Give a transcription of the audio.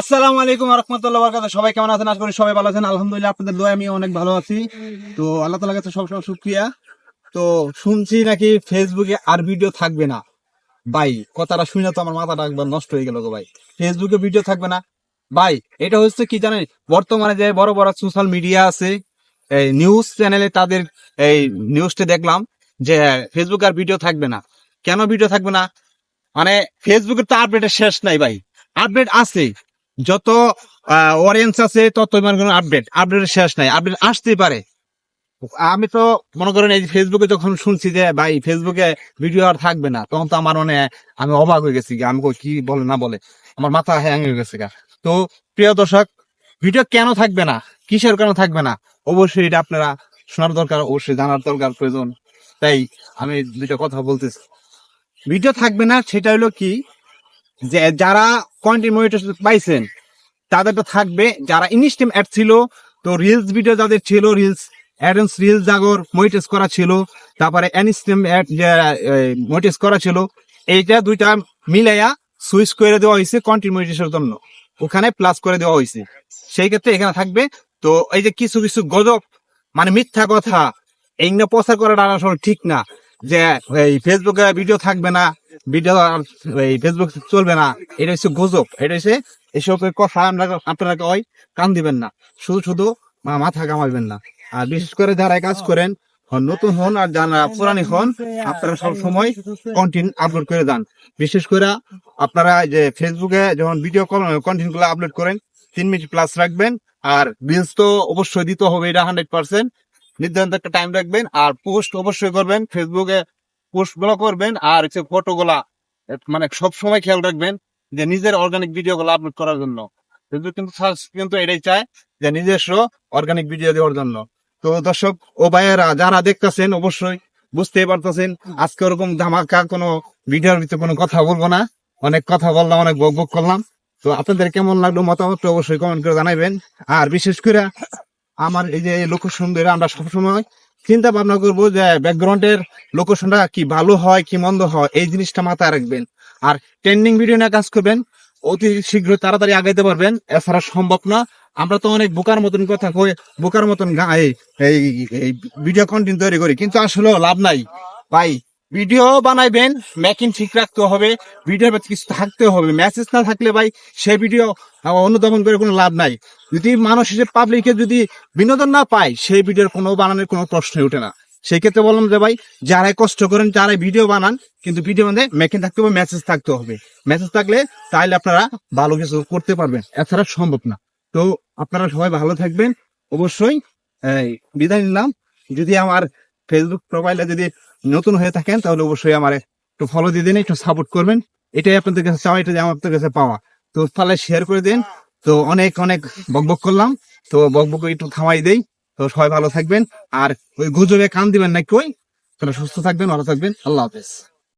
আসসালামু আলাইকুম রহমতুল্লাহ বারাকাতুহু। সবাই কেমন আছেন? আশা করি সবাই ভালো আছেন। আলহামদুলিল্লাহ, আপনাদের দোয়ায় আমি অনেক ভালো আছি। তো আল্লাহ তাআলার কাছে সবসময় শুকরিয়া। তো শুনছি নাকি ফেসবুকে আর ভিডিও থাকবে না। ভাই, কথাটা শুনে তো আমার মাথাটা একবার নষ্ট হয়ে গেল গো ভাই। ফেসবুকে ভিডিও থাকবে না ভাই? এটা হচ্ছে কি জানেন, বর্তমানে যে বড় বড় সোশ্যাল মিডিয়া আছে, এই নিউজ চ্যানেলে তাদের এই নিউজটা দেখলাম যে ফেসবুক আর ভিডিও থাকবে না। কেন ভিডিও থাকবে না? মানে ফেসবুকের তো আপডেটের শেষ নাই ভাই। আপডেট আছে, যত অডিয়েন্স আছে তত আপডেটের শেষ নাই, আপডেট আসতেই পারে। আমি তো মনে করেন এই ফেসবুকে যখন শুনছি যে ভাই ফেসবুকে ভিডিও আর থাকবে না, তখন তো আমার মনে আমি অবাক হয়ে গেছি। আমি কই, কি বলে না বলে, আমার মাথা হ্যাং হয়ে গেছে গা। তো প্রিয় দর্শক, ভিডিও কেন থাকবে না, কিসের কারণে থাকবে না, অবশ্যই এটা আপনারা শোনার দরকার, অবশ্যই জানার দরকার, প্রয়োজন। তাই আমি দুইটা কথা বলতেছি। ভিডিও থাকবে না সেটা হলো কি, যে যারা কন্টেন্ট মনিটাইজেশন পাইছেন তাদের তো থাকবে। যারা ইনস্টাগ্রাম অ্যাড ছিল, তো রিলস ভিডিও যাদের ছিল, reels add-ons reels Jagar monetize করা ছিল, তারপরে ইনস্টাগ্রাম অ্যাড মনিটাইজ করা ছিল, এইটা দুইটা মিলাইয়া সুইচ করে দেওয়া হয়েছে কন্টেন্ট মনিটাইজেশনের জন্য, ওখানে প্লাস করে দেওয়া হয়েছে। সেই ক্ষেত্রে এখানে থাকবে। তো এই যে কিছু কিছু গজব, মানে মিথ্যা কথা, এইগুলো প্রচার করাটা আসলে ঠিক না। যে এই ফেসবুকে ভিডিও থাকবে না, ভিডিও এই ফেসবুক চলবে না, এটা হচ্ছে গজব। এটা হচ্ছে এসবের কথা আপনারা ওই কান দিবেন না, শুধু শুধু মাথা কামাইবেন না। আর বিশেষ করে যারা কাজ করেন, নতুন হন আর যারা পুরানি হন, আপনারা সব সময় কন্টেন্ট আপলোড করে দেন। বিশেষ করে আপনারা যে ফেসবুকে যখন ভিডিও কন্টেন্ট গুলো আপলোড করেন 3 মিনিট প্লাস রাখবেন। আর রিলস তো অবশ্যই দিতে হবে, এটা 100%। নির্ধারিত একটা টাইম রাখবেন। আর পোস্ট অবশ্যই করবেন, ফেসবুকে পোস্ট গুলো করবেন। আর হচ্ছে ফটো গুলা মানে সব সময় খেয়াল রাখবেন যে নিজের অর্গানিক ভিডিও গুলো আপলোড করার জন্য। ফেসবুক কিন্তু এটাই চায় যে নিজস্ব অর্গানিক ভিডিও দেওয়ার জন্য। তো দর্শক ও ভাইয়েরা যারা দেখতেছেন, অবশ্যই বুঝতেই পারতেছেন আজকে ওরকম ধামাকা কোনো ভিডিওর ভিতরে কোনো কথা বলবো না। অনেক কথা বললাম, অনেক বক বক করলাম। তো আপনাদের কেমন লাগলো মতামত অবশ্যই কমেন্ট করে জানাবেন। আর বিশেষ করে আমার এই যে লোকেশন ধরে আমরা সবসময় চিন্তা ভাবনা করবো যে ব্যাকগ্রাউন্ডের লোকেশনটা কি ভালো হয় কি মন্দ হয়, এই জিনিসটা মাথায় রাখবেন। আর ট্রেন্ডিং ভিডিও নিয়ে কাজ করবেন, অতি শীঘ্র তাড়াতাড়ি আগাইতে পারবেন। এছাড়া সম্ভব না। আমরা তো অনেক বোকার মতন কথা কই, বোকার মতন এই ভিডিও কন্টেন্ট তৈরি করি, কিন্তু আসলে লাভ নাই ভাই। ভিডিও বানাইবেন, মেকিং ঠিক রাখতে হবে, ভিডিওর মধ্যে কিছু থাকতে হবে। মেসেজ না থাকলে ভাই সেই ভিডিও অনুধাবন করে কোনো লাভ নাই। যদি মানুষ হিসেবে পাবলিকে যদি বিনোদন না পায়, সেই ভিডিওর কোনো বানানোর কোনো প্রশ্নই ওঠে না। সেই ক্ষেত্রে বললাম যে ভাই, যারাই কষ্ট করেন, যারাই ভিডিও বানান, কিন্তু ভিডিও মধ্যে মেকিং থাকতে হবে, মেসেজ থাকতে হবে। মেসেজ থাকলে তাহলে আপনারা ভালো কিছু করতে পারবেন, এছাড়া সম্ভব না। তো আপনারা সবাই ভালো থাকবেন। অবশ্যই এই বিদায় নিলাম। যদি আমার ফেসবুক প্রোফাইলে যদি নতুন হয়ে থাকেন, তাহলে অবশ্যই আমার একটু ফলো দিয়ে দিন, একটু সাপোর্ট করবেন। এটাই আপনাদের কাছে চাওয়া, এটা আমার কাছে পাওয়া। তো তাহলে শেয়ার করে দিন। তো অনেক অনেক বকবক করলাম, তো বকবক একটু থামাই দেই। তো সবাই ভালো থাকবেন। আর ওই গুজবে কান দিবেন না কই। তাহলে সুস্থ থাকবেন, ভালো থাকবেন। আল্লাহ হাফেজ।